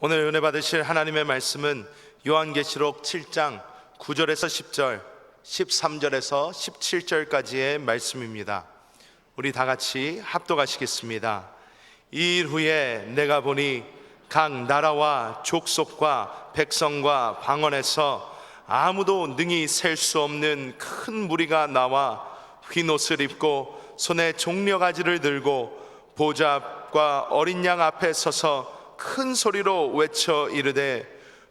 오늘 은혜 받으실 하나님의 말씀은 요한계시록 7장 9절에서 10절, 13절에서 17절까지의 말씀입니다. 우리 다 같이 합독하시겠습니다. 이 일 후에 내가 보니 각 나라와 족속과 백성과 방언에서 아무도 능히 셀 수 없는 큰 무리가 나와 흰 옷을 입고 손에 종려가지를 들고 보좌 앞과 어린 양 앞에 서서 큰 소리로 외쳐 이르되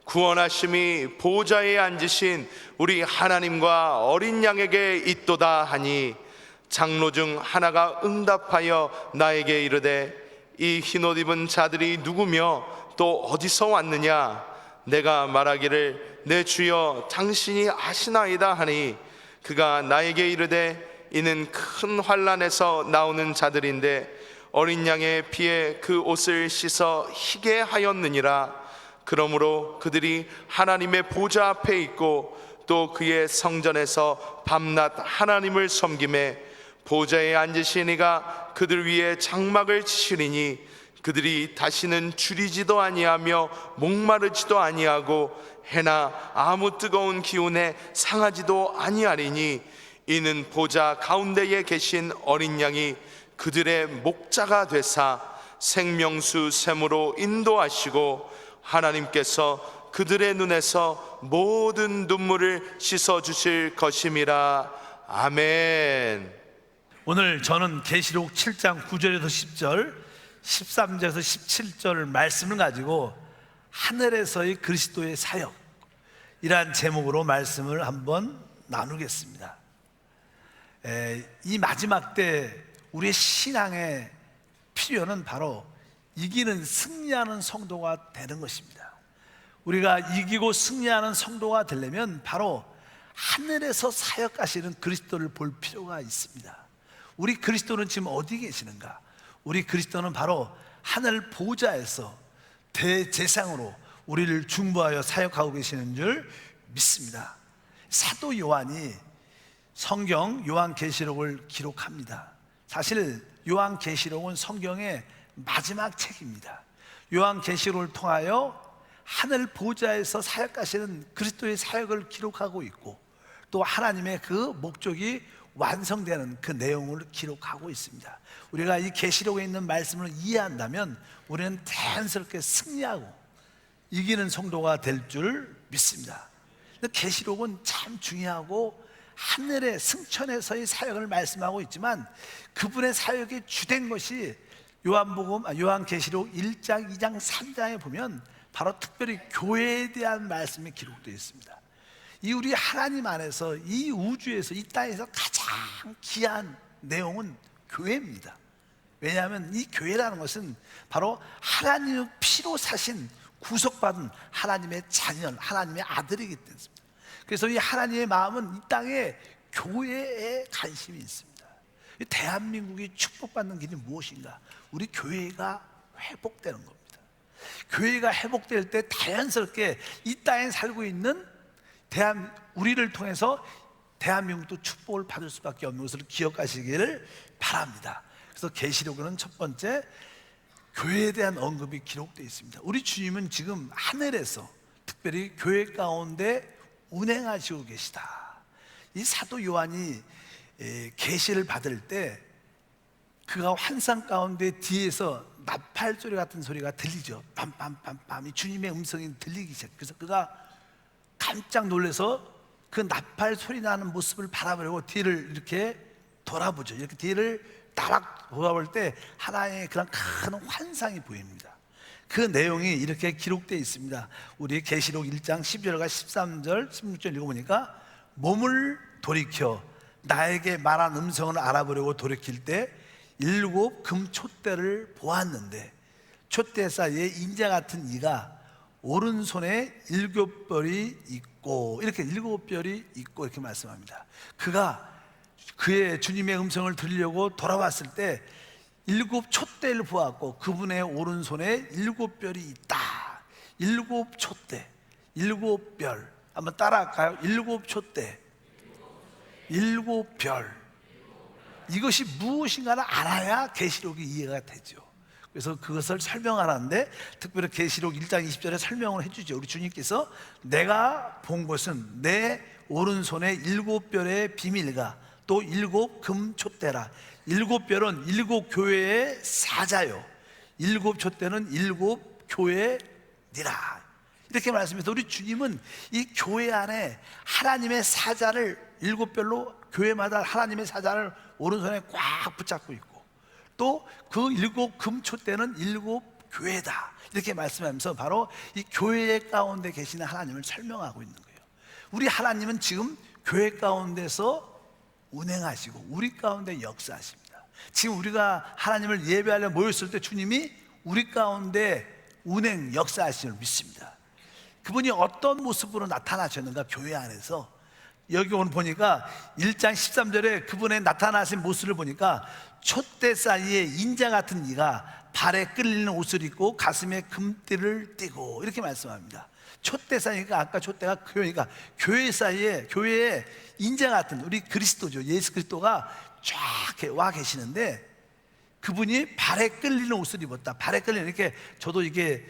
구원하심이 보좌에 앉으신 우리 하나님과 어린 양에게 있도다 하니, 장로 중 하나가 응답하여 나에게 이르되 이 흰옷 입은 자들이 누구며 또 어디서 왔느냐? 내가 말하기를 내 주여 당신이 아시나이다 하니, 그가 나에게 이르되 이는 큰 환난에서 나오는 자들인데 어린 양의 피에 그 옷을 씻어 희게 하였느니라. 그러므로 그들이 하나님의 보좌 앞에 있고 또 그의 성전에서 밤낮 하나님을 섬기매 보좌에 앉으신 이가 그들 위에 장막을 치시리니 그들이 다시는 줄이지도 아니하며 목마르지도 아니하고 해나 아무 뜨거운 기운에 상하지도 아니하리니, 이는 보좌 가운데에 계신 어린 양이 그들의 목자가 되사 생명수 샘으로 인도하시고 하나님께서 그들의 눈에서 모든 눈물을 씻어 주실 것임이라. 아멘. 오늘 저는 계시록 7장 9절에서 10절, 13절에서 17절 말씀을 가지고 하늘에서의 그리스도의 사역이란 제목으로 말씀을 한번 나누겠습니다. 이 마지막 때 우리의 신앙의 필요는 바로 이기는, 승리하는 성도가 되는 것입니다. 우리가 이기고 승리하는 성도가 되려면 바로 하늘에서 사역하시는 그리스도를 볼 필요가 있습니다. 우리 그리스도는 지금 어디 계시는가? 우리 그리스도는 바로 하늘 보좌에서 대제사장으로 우리를 중보하여 사역하고 계시는 줄 믿습니다. 사도 요한이 성경 요한계시록을 기록합니다. 사실 요한계시록은 성경의 마지막 책입니다. 요한계시록을 통하여 하늘 보좌에서 사역하시는 그리스도의 사역을 기록하고 있고, 또 하나님의 그 목적이 완성되는 그 내용을 기록하고 있습니다. 우리가 이 계시록에 있는 말씀을 이해한다면 우리는 자연스럽게 승리하고 이기는 성도가 될 줄 믿습니다. 계시록은 참 중요하고 하늘의 승천에서의 사역을 말씀하고 있지만 그분의 사역이 주된 것이 요한계시록 1장, 2장, 3장에 보면 바로 특별히 교회에 대한 말씀이 기록되어 있습니다. 이 우리 하나님 안에서, 이 우주에서, 이 땅에서 가장 귀한 내용은 교회입니다. 왜냐하면 이 교회라는 것은 바로 하나님의 피로 사신 구속받은 하나님의 자녀, 하나님의 아들이기 때문입니다. 그래서 이 하나님의 마음은 이 땅에 교회에 관심이 있습니다. 대한민국이 축복받는 길이 무엇인가? 우리 교회가 회복되는 겁니다. 교회가 회복될 때 자연스럽게 이 땅에 살고 있는 우리를 통해서 대한민국도 축복을 받을 수밖에 없는 것을 기억하시기를 바랍니다. 그래서 계시록에는 첫 번째 교회에 대한 언급이 기록되어 있습니다. 우리 주님은 지금 하늘에서 특별히 교회 가운데 운행하시고 계시다. 이 사도 요한이 계시를 받을 때 그가 환상 가운데 뒤에서 나팔 소리 같은 소리가 들리죠. 빰빰빰빰, 이 주님의 음성이 들리기 시작. 그래서 그가 깜짝 놀라서 그 나팔 소리 나는 모습을 바라보려고 뒤를 이렇게 돌아보죠. 이렇게 뒤를 따락 돌아볼 때 하나의 그런 큰 환상이 보입니다. 그 내용이 이렇게 기록되어 있습니다. 우리 계시록 1장 12절과 13절, 16절 읽어보니까 몸을 돌이켜 나에게 말한 음성을 알아보려고 돌이킬 때 7 금촛대를 보았는데 촛대 사이에 인자 같은 이가 오른손에 7별이 있고, 이렇게 7별이 있고 이렇게 말씀합니다. 그가 그의 주님의 음성을 들으려고 돌아왔을 때 7 촛대를 보았고 그분의 오른손에 7별이 있다. 7 촛대, 7별, 한번 따라할까요? 7 촛대, 7별. 이것이 무엇인가를 알아야 계시록이 이해가 되죠. 그래서 그것을 설명하는데 특별히 계시록 1장 20절에 설명을 해주죠. 우리 주님께서 내가 본 것은 내 오른손에 7별의 비밀과 또 7금 촛대라. 7별은 7교회의 사자요, 7촛대는 7교회니라. 이렇게 말씀해서 우리 주님은 이 교회 안에 하나님의 사자를 7별로 교회마다 하나님의 사자를 오른손에 꽉 붙잡고 있고, 또 그 7금촛대는 7교회다 이렇게 말씀하면서 바로 이 교회 가운데 계시는 하나님을 설명하고 있는 거예요. 우리 하나님은 지금 교회 가운데서 운행하시고 우리 가운데 역사하십니다. 지금 우리가 하나님을 예배하려 모였을 때 주님이 우리 가운데 운행 역사하시는 줄 믿습니다. 그분이 어떤 모습으로 나타나셨는가? 교회 안에서 여기 오늘 보니까 1장 13절에 그분의 나타나신 모습을 보니까 촛대 사이에 인자 같은 이가 발에 끌리는 옷을 입고 가슴에 금띠를 띠고 이렇게 말씀합니다. 촛대 사이니까 아까 촛대가 교회니까 교회 사이에, 교회에 인자 같은 우리 그리스도죠. 예수 그리스도가 쫙 와 계시는데 그분이 발에 끌리는 옷을 입었다. 발에 끌리는, 이렇게 저도 이게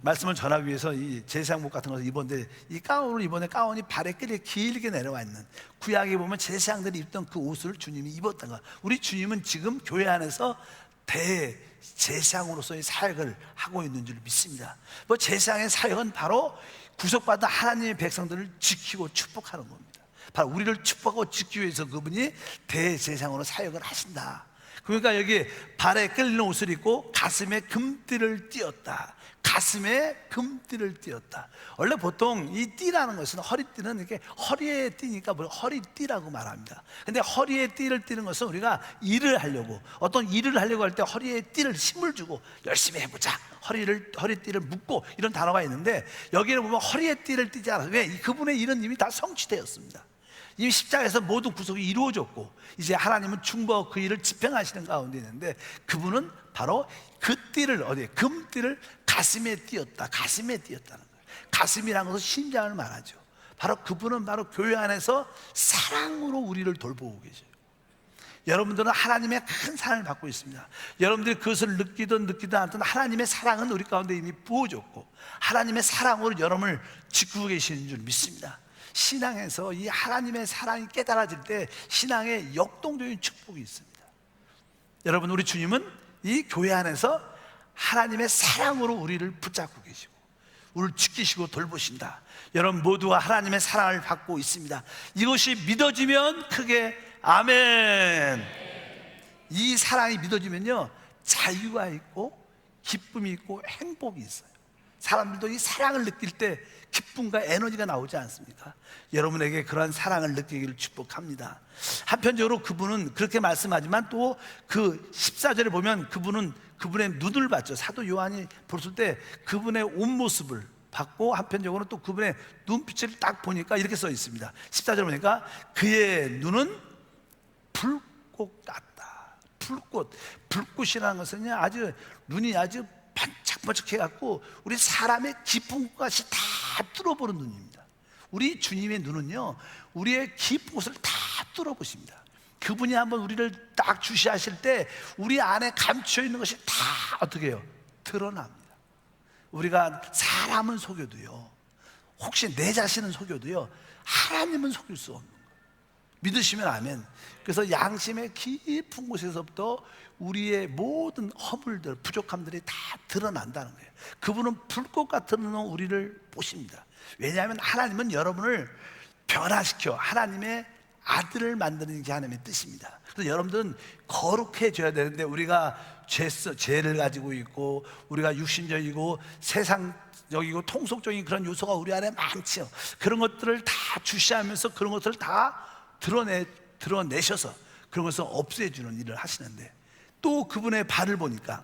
말씀을 전하기 위해서 이 제사장복 같은 것을 입었는데 이 가운을 입었는데 가운이 발에 끌려 길게 내려와 있는, 구약에 보면 제사장들이 입던 그 옷을 주님이 입었던 거야. 우리 주님은 지금 교회 안에서 대제사장으로서의 사역을 하고 있는 줄 믿습니다. 뭐 제사장의 사역은 바로 구속받은 하나님의 백성들을 지키고 축복하는 겁니다. 바로 우리를 축복하고 지키기 위해서 그분이 대제사장으로 사역을 하신다. 그러니까 여기 발에 끌리는 옷을 입고 가슴에 금띠를 띄었다. 가슴에 금띠를 띄었다. 원래 보통 이 띠라는 것은, 허리띠는 이렇게 허리에 띠니까 허리띠라고 말합니다. 근데 허리에 띠를 띠는 것은 우리가 일을 하려고, 어떤 일을 하려고 할 때 허리에 띠를 힘을 주고 열심히 해보자, 허리띠를 묶고 이런 단어가 있는데 여기는 보면 허리에 띠를 띠지 않아요. 왜? 그분의 일은 이미 다 성취되었습니다. 이미 십자가에서 모든 구속이 이루어졌고 이제 하나님은 충분히 그 일을 집행하시는 가운데 있는데 그분은 바로 그 띠를, 금띠를 가슴에 띄었다. 가슴에 띄었다는 거예요. 가슴이라는 것은 심장을 말하죠. 바로 그분은 바로 교회 안에서 사랑으로 우리를 돌보고 계셔요. 여러분들은 하나님의 큰 사랑을 받고 있습니다. 여러분들이 그것을 느끼든 않든 하나님의 사랑은 우리 가운데 이미 부어졌고 하나님의 사랑으로 여러분을 지키고 계시는 줄 믿습니다. 신앙에서 이 하나님의 사랑이 깨달아질 때 신앙에 역동적인 축복이 있습니다. 여러분, 우리 주님은 이 교회 안에서 하나님의 사랑으로 우리를 붙잡고 계시고 우리를 지키시고 돌보신다. 여러분 모두가 하나님의 사랑을 받고 있습니다. 이것이 믿어지면 크게 아멘. 이 사랑이 믿어지면요, 자유가 있고 기쁨이 있고 행복이 있어요. 사람들도 이 사랑을 느낄 때 기쁨과 에너지가 나오지 않습니까? 여러분에게 그러한 사랑을 느끼기를 축복합니다. 한편적으로 그분은 그렇게 말씀하지만 또 그 14절에 보면 그분의 눈을 봤죠. 사도 요한이 봤을 때 그분의 온 모습을 봤고 한편적으로 또 그분의 눈빛을 딱 보니까 이렇게 써 있습니다. 14절 보니까 그의 눈은 불꽃 같다. 불꽃이라는 것은 아주 눈이 아주 반짝반짝 해갖고 우리 사람의 깊은 곳까지 다 뚫어보는 눈입니다. 우리 주님의 눈은요, 우리의 깊은 곳을 다 뚫어보십니다. 그분이 한번 우리를 딱 주시하실 때 우리 안에 감춰있는 것이 다 어떻게 해요? 드러납니다. 우리가 사람은 속여도요, 혹시 내 자신은 속여도요, 하나님은 속일 수 없는 거예요. 믿으시면 아멘. 그래서 양심의 깊은 곳에서부터 우리의 모든 허물들, 부족함들이 다 드러난다는 거예요. 그분은 불꽃 같은 눈으로 우리를 보십니다. 왜냐하면 하나님은 여러분을 변화시켜 하나님의 아들을 만드는 게 하나님의 뜻입니다. 그래서 여러분들은 거룩해져야 되는데 우리가 죄를 가지고 있고 우리가 육신적이고 세상적이고 통속적인 그런 요소가 우리 안에 많죠. 그런 것들을 다 주시하면서 그런 것들을 다 드러내셔서 그런 것을 없애주는 일을 하시는데, 또 그분의 발을 보니까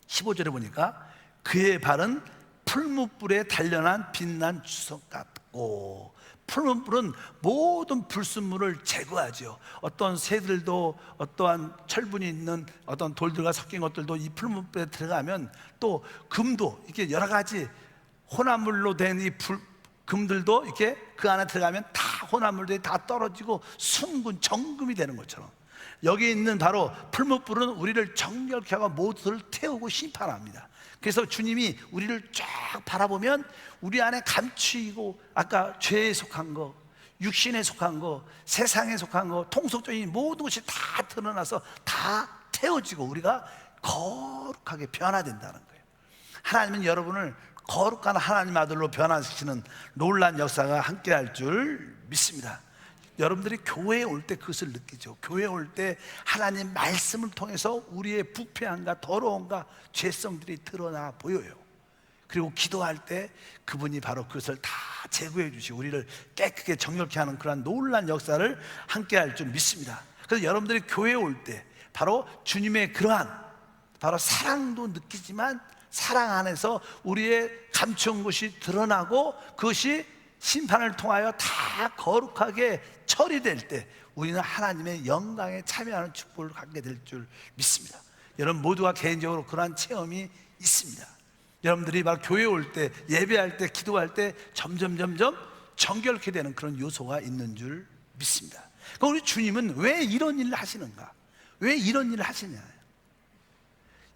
15절에 보니까 그의 발은 풀무불에 단련한 빛난 주석 같고, 풀무불은 모든 불순물을 제거하죠. 어떤 새들도 어떠한 철분이 있는 어떤 돌들과 섞인 것들도 이 풀무불에 들어가면, 또 금도 이렇게 여러 가지 혼합물로 된 이 금들도 이렇게 그 안에 들어가면 다 혼합물들이 다 떨어지고 순금, 정금이 되는 것처럼 여기 있는 바로 풀무불은 우리를 정결케 하고 모두를 태우고 심판합니다. 그래서 주님이 우리를 쫙 바라보면 우리 안에 감추이고 아까 죄에 속한 거, 육신에 속한 거, 세상에 속한 거, 통속적인 모든 것이 다 드러나서 다 태워지고 우리가 거룩하게 변화된다는 거예요. 하나님은 여러분을 거룩한 하나님 아들로 변화시키는 놀라운 역사가 함께할 줄 믿습니다. 여러분들이 교회에 올 때 그것을 느끼죠. 교회에 올 때 하나님 말씀을 통해서 우리의 부패함과 더러움과 죄성들이 드러나 보여요. 그리고 기도할 때 그분이 바로 그것을 다 제거해 주시고 우리를 깨끗하게 정결케 하는 그러한 놀라운 역사를 함께할 줄 믿습니다. 그래서 여러분들이 교회에 올 때 바로 주님의 그러한 바로 사랑도 느끼지만 사랑 안에서 우리의 감추은 것이 드러나고 그것이 심판을 통하여 다 거룩하게 처리될 때 우리는 하나님의 영광에 참여하는 축복을 갖게 될 줄 믿습니다. 여러분 모두가 개인적으로 그러한 체험이 있습니다. 여러분들이 막 교회에 올 때, 예배할 때, 기도할 때 점점 정결케 되는 그런 요소가 있는 줄 믿습니다. 그럼 우리 주님은 왜 이런 일을 하시는가? 왜 이런 일을 하시냐?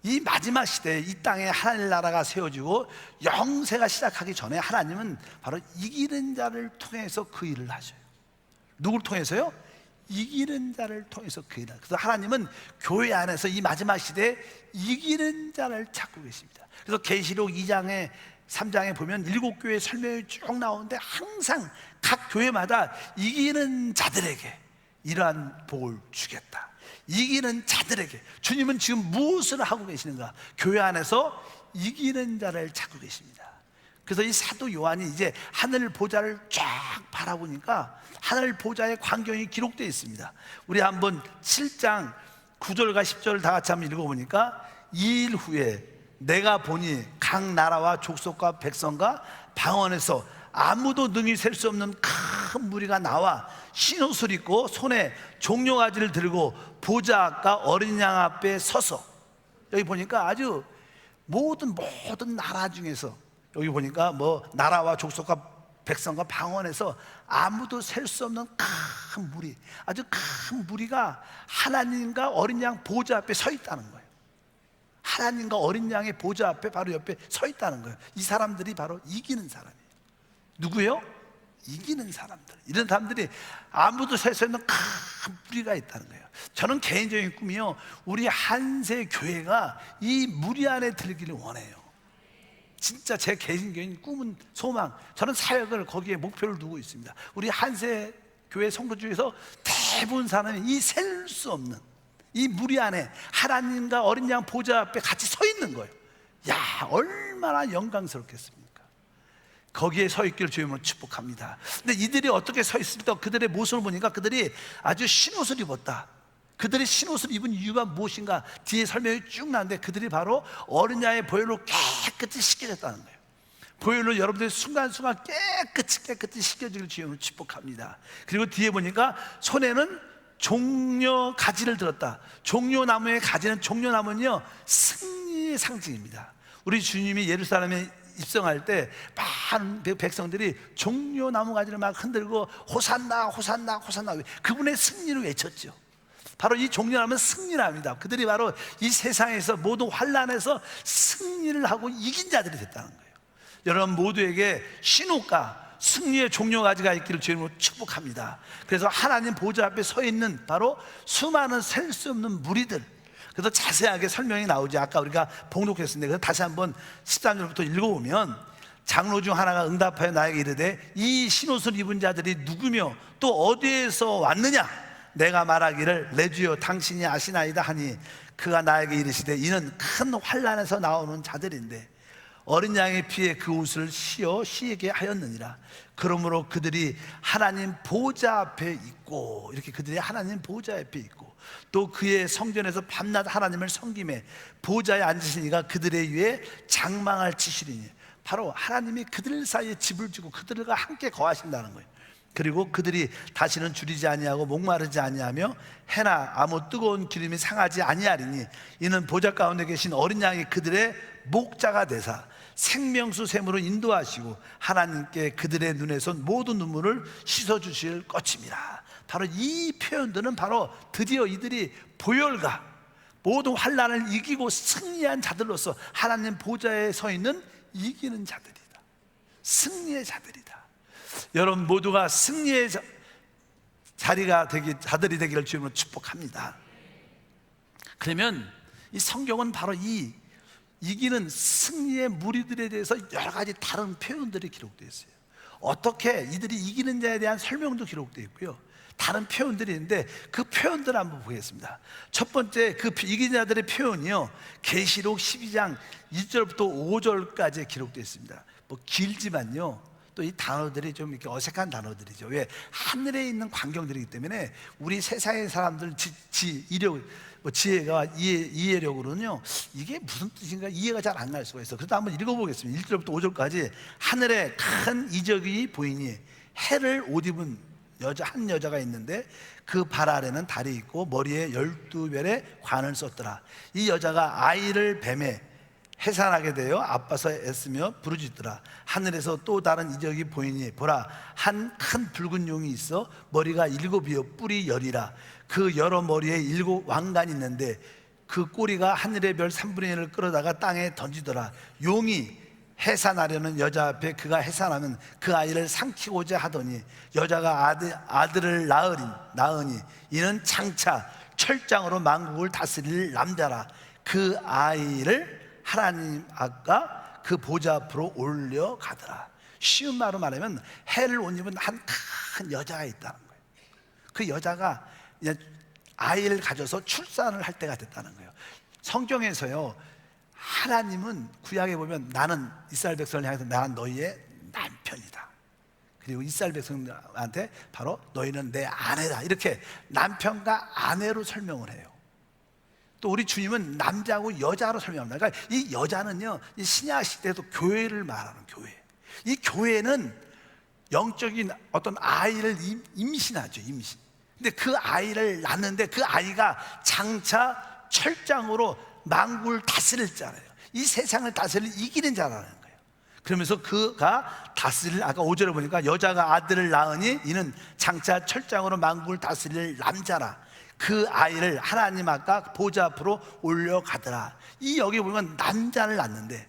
이 마지막 시대에 이 땅에 하나님 나라가 세워지고 영세가 시작하기 전에 하나님은 바로 이기는 자를 통해서 그 일을 하셔요. 누굴 통해서요? 이기는 자를 통해서 그 일을. 그래서 하나님은 교회 안에서 이 마지막 시대에 이기는 자를 찾고 계십니다. 그래서 계시록 2장에 3장에 보면 7교회 설명이 쭉 나오는데 항상 각 교회마다 이기는 자들에게 이러한 복을 주겠다. 이기는 자들에게. 주님은 지금 무엇을 하고 계시는가? 교회 안에서 이기는 자를 찾고 계십니다. 그래서 이 사도 요한이 이제 하늘 보좌를 쫙 바라보니까 하늘 보좌의 광경이 기록되어 있습니다. 우리 한번 7장 9절과 10절을 다 같이 한번 읽어보니까 2일 후에 내가 보니 각 나라와 족속과 백성과 방언에서 아무도 능히 셀 수 없는 큰 무리가 나와 흰 옷을 입고 손에 종려가지를 들고 보좌 앞과 어린 양 앞에 서서, 여기 보니까 아주 모든 나라 중에서 여기 보니까 뭐 나라와 족속과 백성과 방언에서 아무도 셀 수 없는 큰 무리, 아주 큰 무리가 하나님과 어린 양 보좌 앞에 서 있다는 거예요. 하나님과 어린 양의 보좌 앞에 바로 옆에 서 있다는 거예요. 이 사람들이 바로 이기는 사람이에요. 누구요? 이기는 사람들. 이런 사람들이 아무도 셀 수 없는 큰 무리가 있다는 거예요. 저는 개인적인 꿈이요, 우리 한세 교회가 이 무리 안에 들기를 원해요. 진짜 제 개인적인 꿈은, 소망, 저는 사역을 거기에 목표를 두고 있습니다. 우리 한세 교회 성도 중에서 대부분 사람이 이 셀 수 없는 이 무리 안에 하나님과 어린 양 보좌 앞에 같이 서 있는 거예요. 야, 얼마나 영광스럽겠습니까? 거기에 서 있기를 주님으로 축복합니다. 근데 이들이 어떻게 서 있을까? 그들의 모습을 보니까 그들이 아주 흰옷을 입었다. 그들이 흰옷을 입은 이유가 무엇인가? 뒤에 설명이 쭉 나는데 그들이 바로 어린 양의 보혈로 깨끗이 씻겨졌다는 거예요. 보혈로 여러분들이 순간순간 깨끗이 씻겨지기를 주님으로 축복합니다. 그리고 뒤에 보니까 손에는 종려 가지를 들었다. 종려나무의 가지는, 종려나무는요 승리의 상징입니다. 우리 주님이 예루살렘에 입성할 때 많은 백성들이 종려나무 가지를 막 흔들고 호산나 호산나 호산나, 그분의 승리를 외쳤죠. 바로 이 종려나무는 승리랍니다. 그들이 바로 이 세상에서 모든 환난에서 승리를 하고 이긴 자들이 됐다는 거예요. 여러분 모두에게 신호가 승리의 종려가지가 있기를 주님으로 축복합니다. 그래서 하나님 보좌 앞에 서 있는 바로 수많은 셀 수 없는 무리들, 그래서 자세하게 설명이 나오지. 아까 우리가 봉독했습니다. 그래서 다시 한번 13절부터 읽어보면 장로 중 하나가 응답하여 나에게 이르되 이 흰옷을 입은 자들이 누구며 또 어디에서 왔느냐? 내가 말하기를 내 주여 당신이 아시나이다 하니 그가 나에게 이르시되 이는 큰 환난에서 나오는 자들인데 어린 양의 피에 그 옷을 씌어 시에게 하였느니라. 그러므로 그들이 하나님 보좌 앞에 있고, 이렇게 그들이 하나님 보좌 앞에 있고 또 그의 성전에서 밤낮 하나님을 섬기매 보좌에 앉으시니가 그들의 위에 장망할 지시리니, 바로 하나님이 그들 사이에 집을 주고 그들과 함께 거하신다는 거예요. 그리고 그들이 다시는 줄이지 아니하고 목마르지 아니하며 해나 아무 뜨거운 기름이 상하지 아니하리니 이는 보좌 가운데 계신 어린 양이 그들의 목자가 되사 생명수 샘으로 인도하시고 하나님께 그들의 눈에서 모든 눈물을 씻어주실 것입니다. 바로 이 표현들은 바로 드디어 이들이 보혈과 모든 환난을 이기고 승리한 자들로서 하나님 보좌에 서 있는 이기는 자들이다, 승리의 자들이다. 여러분 모두가 승리의 자들이 되기를 주님으로 축복합니다. 그러면 이 성경은 바로 이 이기는 승리의 무리들에 대해서 여러 가지 다른 표현들이 기록되어 있어요. 어떻게 이들이 이기는 자에 대한 설명도 기록되어 있고요, 다른 표현들이 있는데 그 표현들을 한번 보겠습니다. 첫 번째 그 이기는 자들의 표현이요, 계시록 12장 1절부터 5절까지 기록되어 있습니다. 뭐 길지만요, 또 이 단어들이 좀 이렇게 어색한 단어들이죠. 왜? 하늘에 있는 광경들이기 때문에 우리 세상의 사람들 지혜가 이해력으로는요 이게 무슨 뜻인가 이해가 잘 안 갈 수가 있어. 그래서 한번 읽어보겠습니다. 1절부터 5절까지. 하늘에 큰 이적이 보이니 해를 옷 입은 한 여자가 있는데 그 발 아래는 달이 있고 머리에 12별의 관을 썼더라. 이 여자가 아이를 뱀에 해산하게 되어 아파서 애쓰며 부르짖더라. 하늘에서 또 다른 이적이 보이니 보라, 한 큰 붉은 용이 있어 머리가 7이요 뿔이 10이라. 그 여러 머리에 7 왕관이 있는데 그 꼬리가 하늘의 별 3분의 1을 끌어다가 땅에 던지더라. 용이 해산하려는 여자 앞에 그가 해산하면 그 아이를 삼키고자 하더니 여자가 아들을 낳으니 이는 장차 철장으로 만국을 다스릴 남자라. 그 아이를 하나님 아까 그 보좌 앞으로 올려가더라. 쉬운 말로 말하면 해를 옷 입은 한 큰 여자가 있다는 거예요. 그 여자가 아이를 가져서 출산을 할 때가 됐다는 거예요. 성경에서요, 하나님은 구약에 보면 나는 이스라엘 백성을 향해서 나는 너희의 남편이다, 그리고 이스라엘 백성한테 바로 너희는 내 아내다, 이렇게 남편과 아내로 설명을 해요. 또 우리 주님은 남자하고 여자로 설명합니다. 그러니까 이 여자는요, 이 신약 시대에도 교회를 말하는 교회. 이 교회는 영적인 어떤 아이를 임신하죠, 임신. 근데 그 아이를 낳는데 그 아이가 장차 철장으로 만국을 다스릴 자예요. 이 세상을 다스릴 이기는 자라는 거예요. 그러면서 그가 다스릴, 아까 5절에 보니까 여자가 아들을 낳으니 이는 장차 철장으로 만국을 다스릴 남자라. 그 아이를 하나님 아까 보좌 앞으로 올려가더라. 이 여기 보면 남자를 낳는데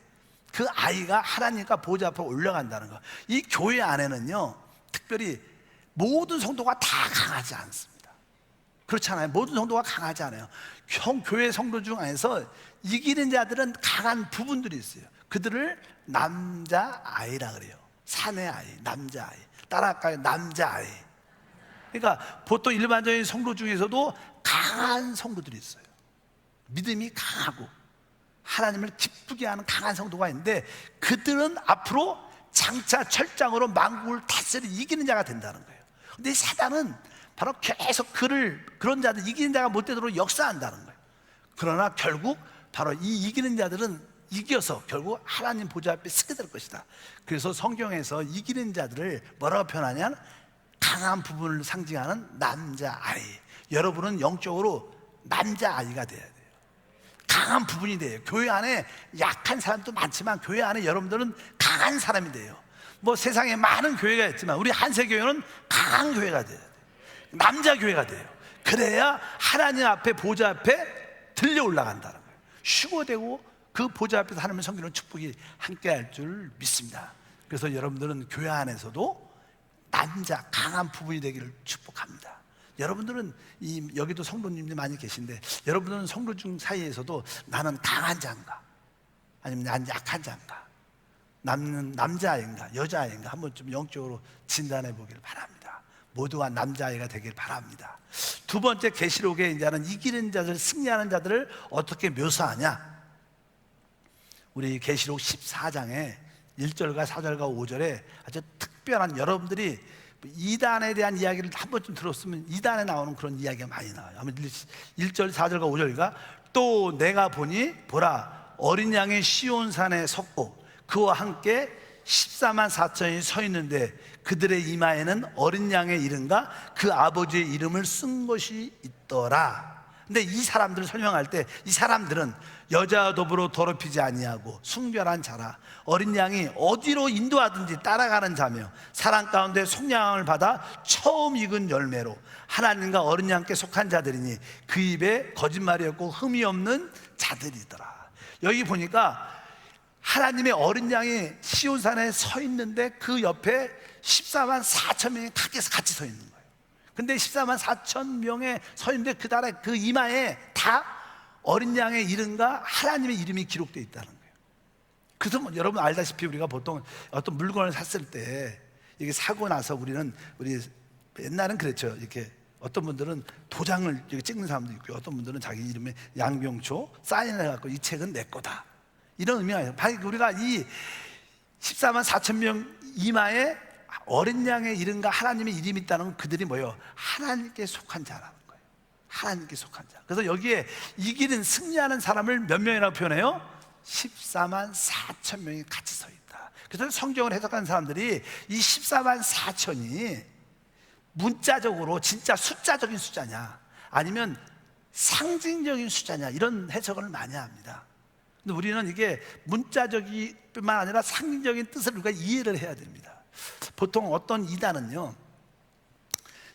그 아이가 하나님과 보좌 앞으로 올려간다는 거. 이 교회 안에는요, 특별히 모든 성도가 다 강하지 않습니다. 그렇잖아요. 모든 성도가 강하지 않아요. 교회 성도 중 안에서 이기는 자들은 강한 부분들이 있어요. 그들을 남자아이라 그래요. 사내 아이, 남자아이. 따라할까요? 남자아이. 그러니까 보통 일반적인 성도 중에서도 강한 성도들이 있어요. 믿음이 강하고 하나님을 기쁘게 하는 강한 성도가 있는데 그들은 앞으로 장차 철장으로 만국을 다스리 이기는 자가 된다는 거예요. 근데 사단은 바로 계속 그런 자들, 이기는 자가 못 되도록 역사한다는 거예요. 그러나 결국 바로 이 이기는 자들은 이겨서 결국 하나님 보좌 앞에 서게 될 것이다. 그래서 성경에서 이기는 자들을 뭐라고 표현하냐면 강한 부분을 상징하는 남자아이. 여러분은 영적으로 남자아이가 돼야 돼요. 강한 부분이 돼요. 교회 안에 약한 사람도 많지만 교회 안에 여러분들은 강한 사람이 돼요. 뭐 세상에 많은 교회가 있지만 우리 한세교회는 강한 교회가 돼요. 남자 교회가 돼요. 그래야 하나님 앞에 보좌 앞에 들려 올라간다는 거예요. 휴거되고 그 보좌 앞에서 하나님을 섬기는 축복이 함께 할 줄 믿습니다. 그래서 여러분들은 교회 안에서도 남자 강한 부분이 되기를 축복합니다. 여러분들은 여기도 성도님들이 많이 계신데 여러분들은 성도 중 사이에서도 나는 강한 자인가 아니면 난 약한 자인가, 나는 남자아이인가 여자아이인가 한번 좀 영적으로 진단해 보기를 바랍니다. 모두가 남자아이가 되길 바랍니다. 두 번째 계시록에 이제는 이기는 자들, 승리하는 자들을 어떻게 묘사하냐? 우리 계시록 14장에 1절과 4절과 5절에 아주 특별한, 여러분들이 이단에 대한 이야기를 한 번쯤 들었으면 이단에 나오는 그런 이야기가 많이 나와요. 한번 1절, 4절과 5절과 또 내가 보니 보라 어린 양이 시온산에 섰고 그와 함께 14만 4천이 서 있는데 그들의 이마에는 어린 양의 이름과 그 아버지의 이름을 쓴 것이 있더라. 근데 이 사람들을 설명할 때 이 사람들은 여자와 더불어 더럽히지 아니하고 순결한 자라, 어린 양이 어디로 인도하든지 따라가는 자며 사랑 가운데 속량을 받아 처음 익은 열매로 하나님과 어린 양께 속한 자들이니 그 입에 거짓말이 없고 흠이 없는 자들이더라. 여기 보니까 하나님의 어린 양이 시온산에 서 있는데 그 옆에 14만 4천 명이 같이 서 있는 거예요. 근데 14만 4천 명에 서 있는데 그달에 그 이마에 다 어린 양의 이름과 하나님의 이름이 기록되어 있다는 거예요. 그래서 뭐 여러분 알다시피 우리가 보통 어떤 물건을 샀을 때 이게 사고 나서 우리 옛날엔 그랬죠. 이렇게 어떤 분들은 도장을 이렇게 찍는 사람도 있고요. 어떤 분들은 자기 이름에 양병초 사인을 해갖고 이 책은 내 거다, 이런 의미가 있어요. 우리가 이 14만 4천 명 이마에 어린 양의 이름과 하나님의 이름이 있다는 건 그들이 뭐예요? 하나님께 속한 자라는 거예요. 하나님께 속한 자. 그래서 여기에 이기는 승리하는 사람을 몇 명이라고 표현해요? 14만 4천 명이 같이 서 있다. 그래서 성경을 해석하는 사람들이 이 14만 4천이 문자적으로 진짜 숫자적인 숫자냐 아니면 상징적인 숫자냐, 이런 해석을 많이 합니다. 근데 우리는 이게 문자적이뿐만 아니라 상징적인 뜻을 우리가 이해를 해야 됩니다. 보통 어떤 이단은요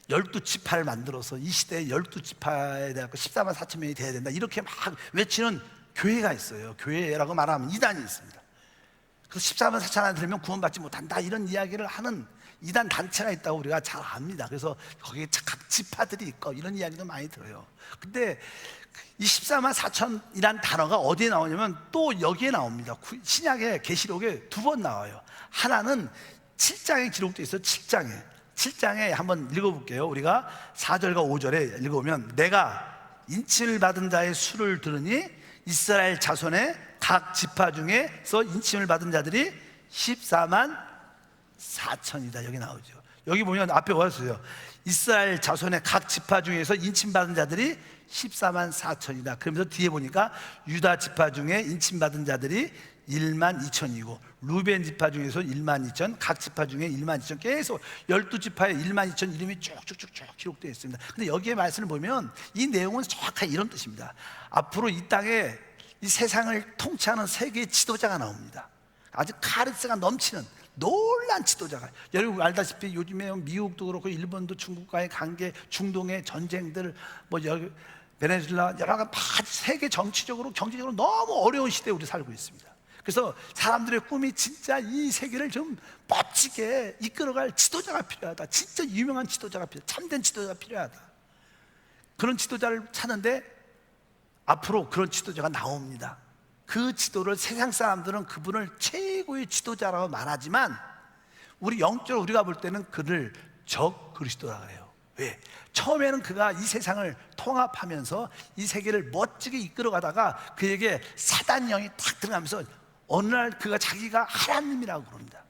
12지파를 만들어서 이 시대에 12지파에 대해서 14만 4천 명이 돼야 된다, 이렇게 막 외치는 교회가 있어요. 교회라고 말하면 이단이 있습니다. 그래서 14만 4천 안 들으면 구원받지 못한다, 이런 이야기를 하는 이단 단체가 있다고 우리가 잘 압니다. 그래서 거기에 각 지파들이 있고 이런 이야기도 많이 들어요. 근데 이 14만 4천이란 단어가 어디에 나오냐면 또 여기에 나옵니다. 신약의 계시록에 두 번 나와요. 하나는 7장에 기록되어 있어요. 7장에 한번 읽어볼게요. 우리가 4절과 5절에 읽어보면 내가 인침을 받은 자의 수를 들으니 이스라엘 자손의 각 지파 중에서 인침을 받은 자들이 14만 4천이다, 여기 나오죠. 여기 보면 앞에 왔어요. 이스라엘 자손의 각 지파 중에서 인침받은 자들이 14만 4천이다. 그러면서 뒤에 보니까 유다 지파 중에 인침받은 자들이 1만 2천이고 루벤 지파 중에서 1만 2천, 각 지파 중에 1만 2천, 계속 12지파에 1만 2천 이름이 쭉쭉쭉쭉 기록되어 있습니다. 근데 여기에 말씀을 보면 이 내용은 정확하게 이런 뜻입니다. 앞으로 이 땅에 이 세상을 통치하는 세계의 지도자가 나옵니다. 아주 카리스가 넘치는 놀란 지도자가, 여러분 알다시피 요즘에 미국도 그렇고 일본도 중국과의 관계, 중동의 전쟁들, 뭐 여기 베네수엘라 여러 가지 세계 정치적으로 경제적으로 너무 어려운 시대에 우리 살고 있습니다. 그래서 사람들의 꿈이 진짜 이 세계를 좀 멋지게 이끌어갈 지도자가 필요하다, 진짜 유명한 지도자가 필요하다, 참된 지도자가 필요하다. 그런 지도자를 찾는데 앞으로 그런 지도자가 나옵니다. 그 지도를 세상 사람들은 그분을 최고의 지도자라고 말하지만 우리 영적으로 우리가 볼 때는 그를 적 그리스도라고 해요. 왜? 처음에는 그가 이 세상을 통합하면서 이 세계를 멋지게 이끌어가다가 그에게 사단 영이 탁 들어가면서 어느 날 그가 자기가 하나님이라고 그럽니다.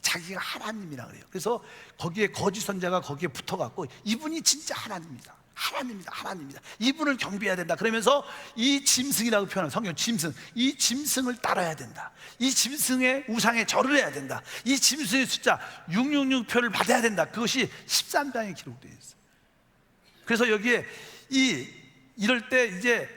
자기가 하나님이라고 그래요. 그래서 거기에 거짓 선자가 거기에 붙어갖고 이분이 진짜 하나님이다, 하나님이다, 하나님이다, 이분을 경배해야 된다 그러면서 이 짐승이라고 표현하는 성경 짐승, 이 짐승을 따라야 된다, 이 짐승의 우상에 절을 해야 된다, 이 짐승의 숫자 666표를 받아야 된다. 그것이 13장에 기록되어 있어요. 그래서 여기에 이럴 때 이제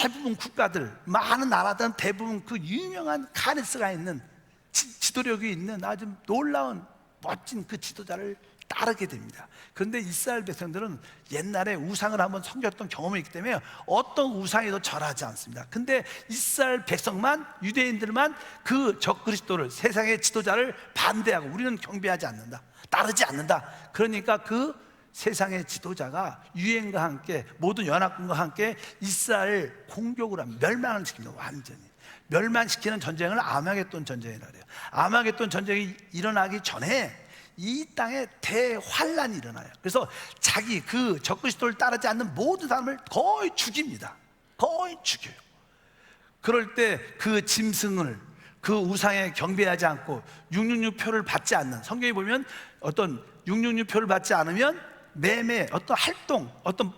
대부분 국가들, 많은 나라들은 대부분 그 유명한 카리스가 있는 지도력이 있는 아주 놀라운 멋진 그 지도자를 따르게 됩니다. 그런데 이스라엘 백성들은 옛날에 우상을 한번 섬겼던 경험이 있기 때문에 어떤 우상에도 절하지 않습니다. 근데 이스라엘 백성만, 유대인들만 그 적그리스도를, 세상의 지도자를 반대하고 우리는 경배하지 않는다, 따르지 않는다. 그러니까 그 세상의 지도자가 유행과 함께 모든 연합군과 함께 이스라엘 공격을 하면 멸망을 시킵니다. 완전히 멸망시키는 전쟁을 아마겟돈 전쟁이라고 해요. 아마겟돈 전쟁이 일어나기 전에 이 땅에 대환란이 일어나요. 그래서 자기 그 적그리스도를 따르지 않는 모든 사람을 거의 죽입니다. 거의 죽여요. 그럴 때 그 짐승을, 그 우상에 경배하지 않고 666표를 받지 않는, 성경에 보면 어떤 666표를 받지 않으면 매매, 어떤 활동, 어떤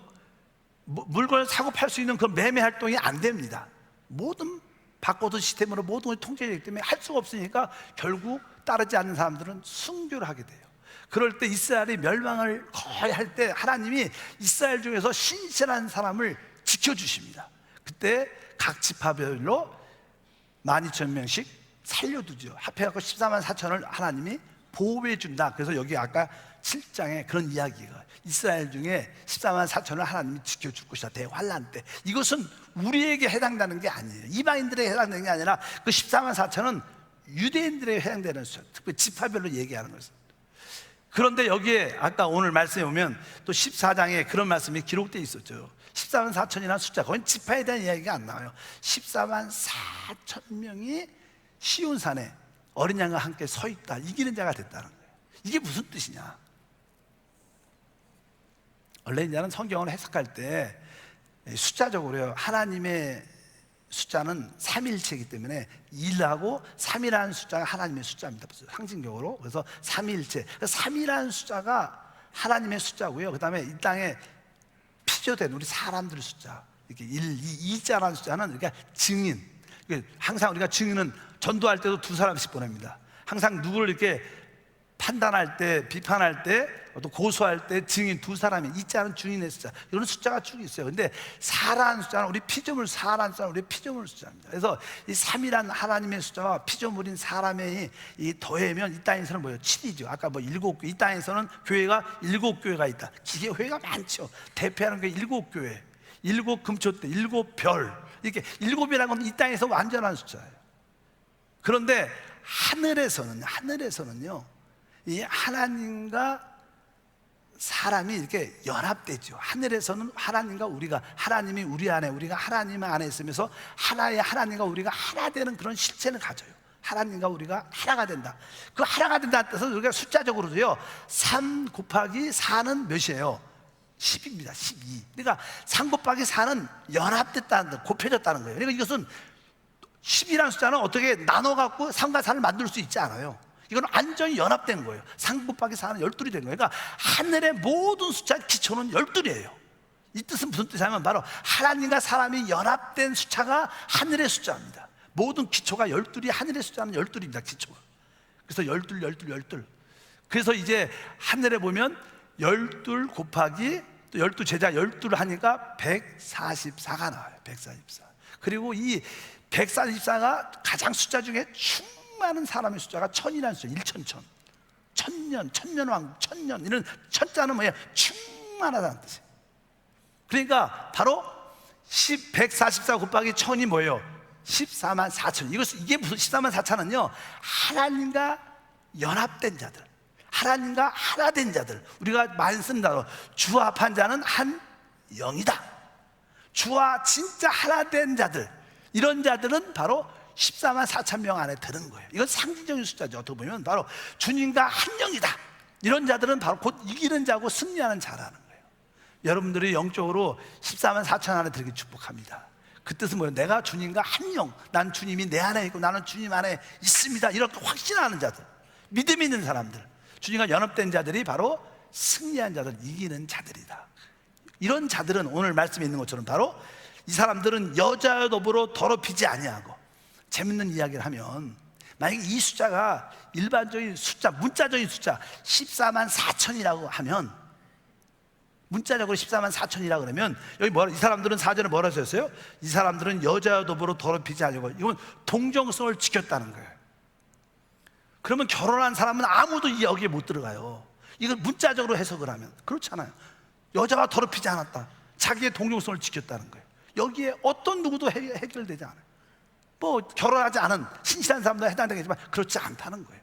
물건을 사고 팔 수 있는 그 매매 활동이 안 됩니다. 모든 바코드 시스템으로 모든 것이 통제되기 때문에 할 수가 없으니까 결국 따르지 않는 사람들은 순교를 하게 돼요. 그럴 때 이스라엘이 멸망을 거의 할 때 하나님이 이스라엘 중에서 신실한 사람을 지켜주십니다. 그때 각 지파별로 12,000명씩 살려두죠. 합해갖고 14만 4천을 하나님이 보호해 준다. 그래서 여기 아까 7장에 그런 이야기가, 이스라엘 중에 14만 4천을 하나님이 지켜줄 것이다, 대환란 때. 이것은 우리에게 해당되는 게 아니에요. 이방인들에게 해당되는 게 아니라 그 14만 4천은 유대인들에게 해당되는 숫자, 특별히 지파별로 얘기하는 것입니다. 그런데 여기에 아까 오늘 말씀에 보면 또 14장에 그런 말씀이 기록되어 있었죠. 14만 4천이라는 숫자, 거긴 지파에 대한 이야기가 안 나와요. 14만 4천 명이 시온산에 어린 양과 함께 서 있다, 이기는 자가 됐다는 거예요. 이게 무슨 뜻이냐? 원래 이제는 성경을 해석할 때 숫자적으로요, 하나님의 숫자는 삼위일체이기 때문에 1하고 3이라는 숫자가 하나님의 숫자입니다, 상징적으로. 그래서 삼위일체, 3이라는 숫자가 하나님의 숫자고요. 그 다음에 이 땅에 피조된 우리 사람들의 숫자, 이렇게 1, 2, 2자라는 숫자는 그러니까 증인. 항상 우리가 증인은 전도할 때도 2사람씩 보냅니다. 항상 누구를 이렇게 판단할 때, 비판할 때, 또 고소할 때 증인 2사람이, 이자는 증인의 숫자, 이런 숫자가 쭉 있어요. 근데 사라는 숫자는 우리 피조물, 사라는 숫자는 우리 피조물 숫자입니다. 그래서 이 3이란 하나님의 숫자와 피조물인 사람의 이 더해면 이 땅에서는 뭐예요? 7이죠. 아까 뭐 7교회, 이 땅에서는 교회가 7교회가 있다. 기계회가 많죠. 대표하는 게 7교회, 7금초대, 7별, 이렇게 7이라는 건 이 땅에서 완전한 숫자예요. 그런데 하늘에서는요, 이 하나님과 사람이 이렇게 연합되죠. 하늘에서는 하나님과 우리가, 하나님이 우리 안에, 우리가 하나님 안에 있으면서 하나의 하나님과 우리가 하나 되는 그런 실체를 가져요. 하나님과 우리가 하나가 된다. 그 하나가 된다는 뜻은 우리가 숫자적으로도요, 3 곱하기 4는 몇이에요? 10입니다. 12. 그러니까 3 곱하기 4는 연합됐다는 뜻, 곱해졌다는 거예요. 그러니까 이것은 10이라는 숫자는 어떻게 나눠갖고 3과 4를 만들 수 있지 않아요. 이건 완전히 연합된 거예요. 3 곱하기 4는 12이 된 거예요. 그러니까 하늘의 모든 숫자 기초는 12이에요. 이 뜻은 무슨 뜻이냐면 바로 하나님과 사람이 연합된 숫자가 하늘의 숫자입니다. 모든 기초가 12이, 하늘의 숫자는 12입니다, 기초가. 그래서 12. 그래서 이제 하늘에 보면 12 곱하기 또 12제자 12를 하니까 144가 나와요. 144. 그리고 이 144가 가장 숫자 중에 많은 사람의 숫자가 1000이라는 숫자, 1천천, 천년, 천년왕국, 천년, 이런 천자는 뭐야? 충만하다는 뜻이에요. 그러니까 바로 144 곱하기 1000이 뭐예요? 14만 4천. 이게 무슨 14만 4천은요, 하나님과 연합된 자들, 하나님과 하나 된 자들, 우리가 많이 쓰는 단어, 주와 합한 자는 한 영이다. 주와 진짜 하나 된 자들, 이런 자들은 바로 14만 4천 명 안에 드는 거예요. 이건 상징적인 숫자죠. 어떻게 보면 바로 주님과 한 영이다. 이런 자들은 바로 곧 이기는 자고 승리하는 자라는 거예요. 여러분들이 영적으로 14만 4천 안에 들기 축복합니다. 그 뜻은 뭐예요? 내가 주님과 한 영, 난 주님이 내 안에 있고 나는 주님 안에 있습니다, 이렇게 확신하는 자들, 믿음 있는 사람들, 주님과 연합된 자들이 바로 승리한 자들, 이기는 자들이다. 이런 자들은 오늘 말씀에 있는 것처럼 바로 이 사람들은 여자와 더불어 더럽히지 아니하고, 재밌는 이야기를 하면 만약에 이 숫자가 일반적인 숫자, 문자적인 숫자 14만 4천이라고 하면, 문자적으로 14만 4천이라고 그러면 여기 뭐라, 이 사람들은 사전에 뭐라 썼어요? 이 사람들은 여자와 더불어 더럽히지 않으려고. 이건 동정성을 지켰다는 거예요. 그러면 결혼한 사람은 아무도 여기에 못 들어가요. 이걸 문자적으로 해석을 하면 그렇잖아요. 여자와 더럽히지 않았다, 자기의 동정성을 지켰다는 거예요. 여기에 어떤 누구도 해결되지 않아요. 뭐 결혼하지 않은 신실한 사람도 해당되겠지만 그렇지 않다는 거예요.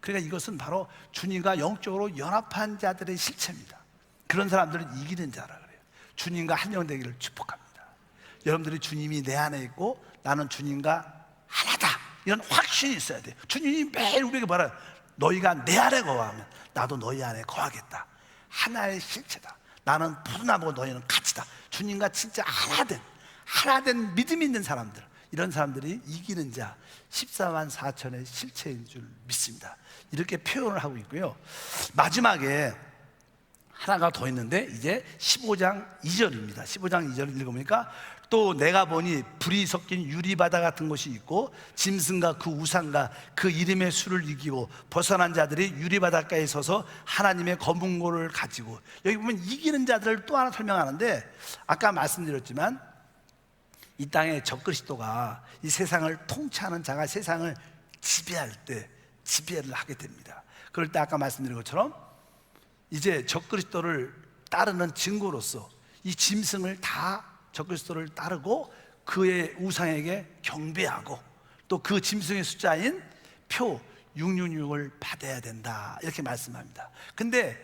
그러니까 이것은 바로 주님과 영적으로 연합한 자들의 실체입니다. 그런 사람들은 이기는 자라 그래요. 주님과 한영 되기를 축복합니다. 여러분들이 주님이 내 안에 있고 나는 주님과 하나다, 이런 확신이 있어야 돼요. 주님이 매일 우리에게 말해요. 너희가 내 안에 거하면 나도 너희 안에 거하겠다. 하나의 실체다. 나는 푸른나무고 너희는 같이다. 주님과 진짜 하나된 믿음 있는 사람들, 이런 사람들이 이기는 자, 14만 4천의 실체인 줄 믿습니다. 이렇게 표현을 하고 있고요. 마지막에 하나가 더 있는데 이제 15장 2절입니다. 15장 2절을 읽어보니까 또 내가 보니 불이 섞인 유리바다 같은 곳이 있고 짐승과 그 우상과 그 이름의 수를 이기고 벗어난 자들이 유리바닷가에 서서 하나님의 검은고를 가지고, 여기 보면 이기는 자들을 또 하나 설명하는데, 아까 말씀드렸지만 이 땅에 적그리스도가 이 세상을 통치하는 자가 세상을 지배할 때 지배를 하게 됩니다. 그럴 때 아까 말씀드린 것처럼 이제 적그리스도를 따르는 증거로서 이 짐승을 다 적그리스도를 따르고 그의 우상에게 경배하고 또 그 짐승의 숫자인 표 666을 받아야 된다, 이렇게 말씀합니다. 근데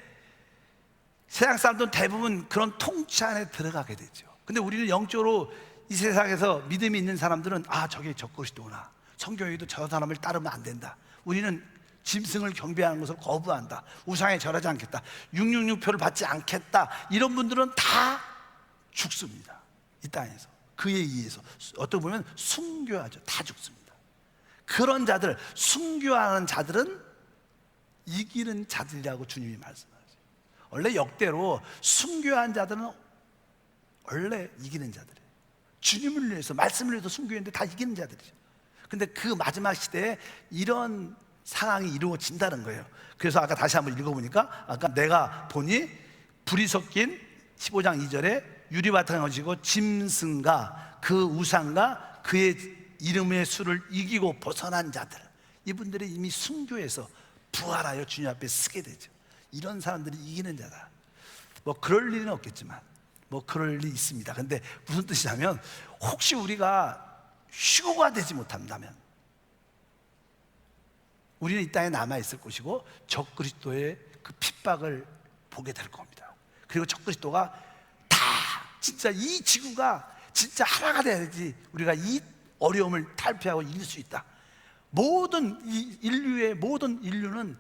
세상 사람들은 대부분 그런 통치 안에 들어가게 되죠. 근데 우리는 영적으로 이 세상에서 믿음이 있는 사람들은 저게 적그리스도구나, 성경에도 저 사람을 따르면 안 된다, 우리는 짐승을 경배하는 것을 거부한다, 우상에 절하지 않겠다, 666표를 받지 않겠다, 이런 분들은 다 죽습니다. 이 땅에서 그에 의해서 어떻게 보면 순교하죠. 다 죽습니다. 그런 자들, 순교하는 자들은 이기는 자들이라고 주님이 말씀하세요. 원래 역대로 순교한 자들은 원래 이기는 자들이에요. 주님을 위해서, 말씀을 위해서 순교했는데 다 이기는 자들이죠. 근데 그 마지막 시대에 이런 상황이 이루어진다는 거예요. 그래서 아까 다시 한번 읽어보니까 아까 내가 보니 불이 섞인 15장 2절에 유리바탕을 가지고 짐승과 그 우상과 그의 이름의 수를 이기고 벗어난 자들, 이분들이 이미 순교해서 부활하여 주님 앞에 서게 되죠. 이런 사람들이 이기는 자다. 뭐 그럴 일은 없겠지만 뭐 그럴 일이 있습니다. 근데 무슨 뜻이냐면, 혹시 우리가 휴거가 되지 못한다면 우리는 이 땅에 남아있을 것이고 적그리스도의 그 핍박을 보게 될 겁니다. 그리고 적그리스도가 다 진짜 이 지구가 진짜 하나가 돼야지 우리가 이 어려움을 탈피하고 이길 수 있다. 모든 이 인류의 모든 인류는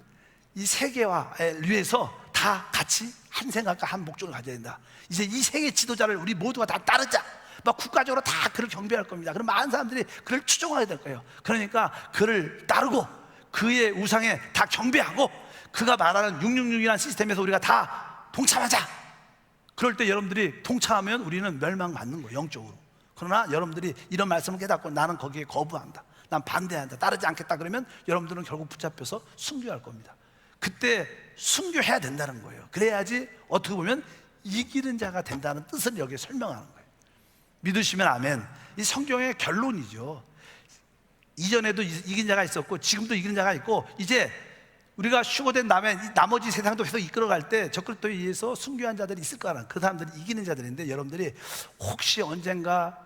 이 세계화를 위해서 다 같이 한 생각과 한 목적을 가져야 된다. 이제 이 세계 지도자를 우리 모두가 다 따르자. 막 국가적으로 다 그를 경배할 겁니다. 그럼 많은 사람들이 그를 추종하게 될 거예요. 그러니까 그를 따르고 그의 우상에 다 경배하고 그가 말하는 666이라는 시스템에서 우리가 다 동참하자. 그럴 때 여러분들이 동참하면 우리는 멸망받는 거예요, 영적으로. 그러나 여러분들이 이런 말씀을 깨닫고 나는 거기에 거부한다, 난 반대한다, 따르지 않겠다, 그러면 여러분들은 결국 붙잡혀서 순교할 겁니다. 그때 순교해야 된다는 거예요. 그래야지 어떻게 보면 이기는 자가 된다는 뜻을 여기에 설명하는 거예요. 믿으시면 아멘. 이 성경의 결론이죠. 이전에도 이긴 자가 있었고 지금도 이기는 자가 있고, 이제 우리가 휴거된 다음에 나머지 세상도 계속 이끌어갈 때 적그리스도에 의해서 순교한 자들이 있을 거라는, 그 사람들이 이기는 자들인데, 여러분들이 혹시 언젠가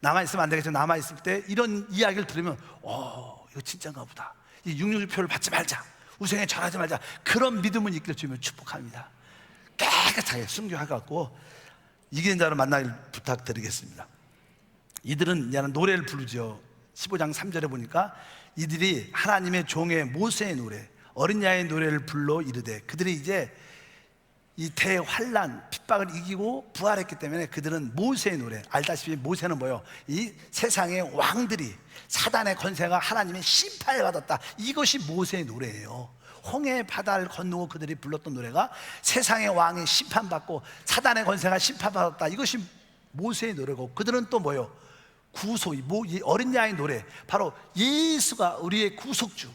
남아있으면 안 되겠지만 남아있을 때 이런 이야기를 들으면 이거 진짜인가 보다, 이 666표를 받지 말자, 우상에 절하지 말자, 그런 믿음을 이끌어주면 축복합니다. 깨끗하게 순교해갖고 이기는 자로 만나길 부탁드리겠습니다. 이들은 이제는 노래를 부르죠. 15장 3절에 보니까 이들이 하나님의 종의 모세의 노래, 어린 양의 노래를 불러 이르되, 그들이 이제 이 대환란 핍박을 이기고 부활했기 때문에 그들은 모세의 노래, 알다시피 모세는 뭐예요? 이 세상의 왕들이 사단의 권세가 하나님의 심판을 받았다, 이것이 모세의 노래예요. 홍해 바다를 건너고 그들이 불렀던 노래가 세상의 왕이 심판받고 사단의 권세가 심판받았다, 이것이 모세의 노래고, 그들은 또 뭐예요? 구속, 이 어린 양의 노래, 바로 예수가 우리의 구속주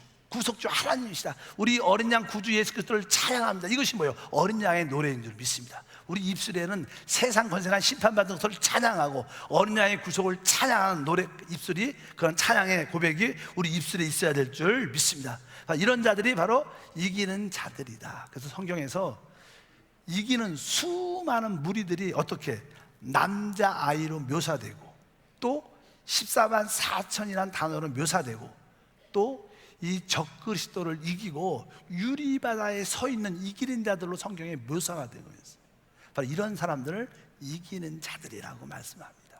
하나님이시다, 우리 어린 양 구주 예수 그리스도를 찬양합니다, 이것이 뭐예요? 어린 양의 노래인 줄 믿습니다. 우리 입술에는 세상 권세가 심판받은 것을 찬양하고 어린 양의 구속을 찬양하는 노래, 입술이, 그런 찬양의 고백이 우리 입술에 있어야 될 줄 믿습니다. 이런 자들이 바로 이기는 자들이다. 그래서 성경에서 이기는 수많은 무리들이 어떻게 남자아이로 묘사되고, 또 14만 4천이라는 단어로 묘사되고, 또 이 적그리스도를 이기고 유리바다에 서 있는 이기는 자들로 성경에 묘사가 되고 있어요. 바로 이런 사람들을 이기는 자들이라고 말씀합니다.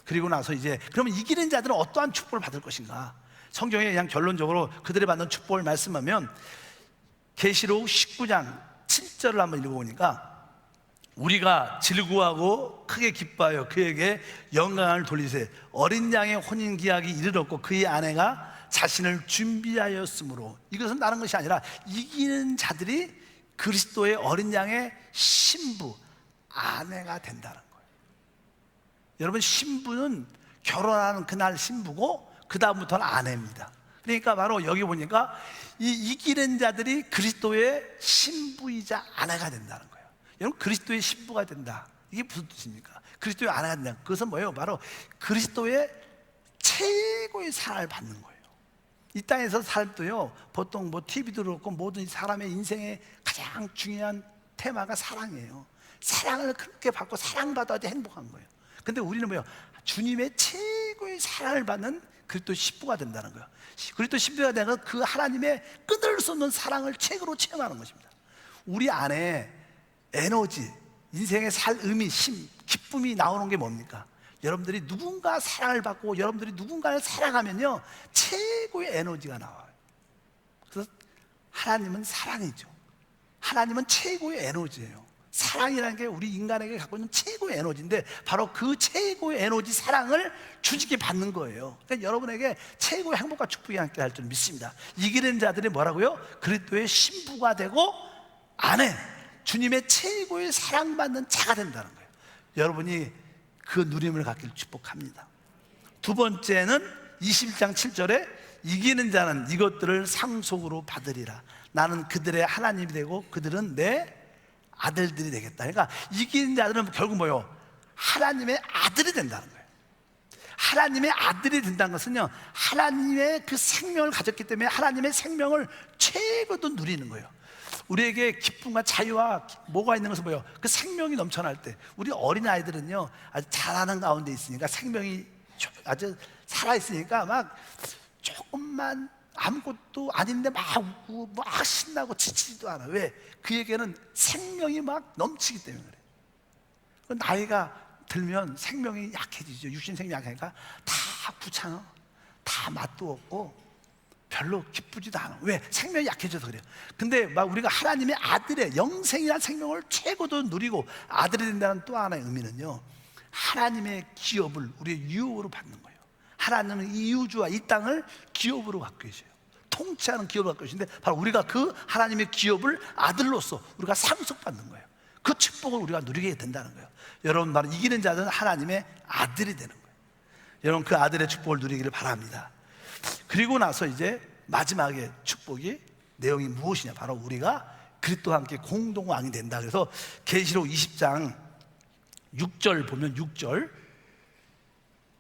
그리고 나서 이제 그러면 이기는 자들은 어떠한 축복을 받을 것인가? 성경에 그냥 결론적으로 그들이 받는 축복을 말씀하면 계시록 19장 7절을 한번 읽어보니까, 우리가 즐거워하고 크게 기뻐하여 그에게 영광을 돌리세, 어린 양의 혼인 기약이 이르렀고 그의 아내가 자신을 준비하였으므로. 이것은 다른 것이 아니라 이기는 자들이 그리스도의 어린 양의 신부, 아내가 된다는 거예요. 여러분, 신부는 결혼하는 그날 신부고 그 다음부터는 아내입니다. 그러니까 바로 여기 보니까 이 이기는 자들이 그리스도의 신부이자 아내가 된다는 거예요. 여러분, 그리스도의 신부가 된다, 이게 무슨 뜻입니까? 그리스도의 아내가 된다, 그것은 뭐예요? 바로 그리스도의 최고의 사랑을 받는 거예요. 이 땅에서 살 때요, 보통 뭐 TV도 그렇고 모든 사람의 인생의 가장 중요한 테마가 사랑이에요. 사랑을 그렇게 받고 사랑받아야 행복한 거예요. 근데 우리는 뭐예요? 주님의 최고의 사랑을 받는 그리스도 신부가 된다는 거예요. 그리스도 신부가 되는 건 그 하나님의 끊을 수 없는 사랑을 최고로 체험하는 것입니다. 우리 안에 에너지, 인생의 살 의미, 기쁨이 나오는 게 뭡니까? 여러분들이 누군가 사랑을 받고 여러분들이 누군가를 사랑하면요, 최고의 에너지가 나와요. 그래서 하나님은 사랑이죠. 하나님은 최고의 에너지예요. 사랑이라는 게 우리 인간에게 갖고 있는 최고의 에너지인데, 바로 그 최고의 에너지 사랑을 주님께 받는 거예요. 그러니까 여러분에게 최고의 행복과 축복이 함께 할 줄 믿습니다. 이기는 자들이 뭐라고요? 그리스도의 신부가 되고 아내, 주님의 최고의 사랑받는 자가 된다는 거예요. 여러분이 그 누림을 갖기를 축복합니다. 두 번째는 21장 7절에 이기는 자는 이것들을 상속으로 받으리라. 나는 그들의 하나님이 되고 그들은 내 아들들이 되겠다. 그러니까 이기는 자들은 결국 뭐예요? 하나님의 아들이 된다는 거예요. 하나님의 아들이 된다는 것은요, 하나님의 그 생명을 가졌기 때문에 하나님의 생명을 최고도 누리는 거예요. 우리에게 기쁨과 자유와 뭐가 있는 것은 뭐예요? 그 생명이 넘쳐날 때. 우리 어린아이들은요, 아주 잘하는 가운데 있으니까, 생명이 아주 살아있으니까 막 조금만 아무것도 아닌데 막 웃고 막 신나고 지치지도 않아. 왜? 그에게는 생명이 막 넘치기 때문에 그래. 나이가 들면 생명이 약해지죠. 육신 생명이 약하니까 다 귀찮아, 다 맛도 없고 별로 기쁘지도 않아. 왜? 생명이 약해져서 그래요. 근데 막 우리가 하나님의 아들의 영생이라는 생명을 최고도 누리고 아들이 된다는 또 하나의 의미는요, 하나님의 기업을 우리의 유업으로 받는 거예요. 하나님은 이 우주와 이 땅을 기업으로 갖고 계세요. 통치하는 기업을 갖고 계신데, 바로 우리가 그 하나님의 기업을 아들로서 우리가 상속받는 거예요. 그 축복을 우리가 누리게 된다는 거예요. 여러분, 바로 이기는 자는 하나님의 아들이 되는 거예요. 여러분, 그 아들의 축복을 누리기를 바랍니다. 그리고 나서 이제 마지막에 축복이 내용이 무엇이냐? 바로 우리가 그리스도와 함께 공동왕이 된다. 그래서 계시록 20장 6절 보면 6절,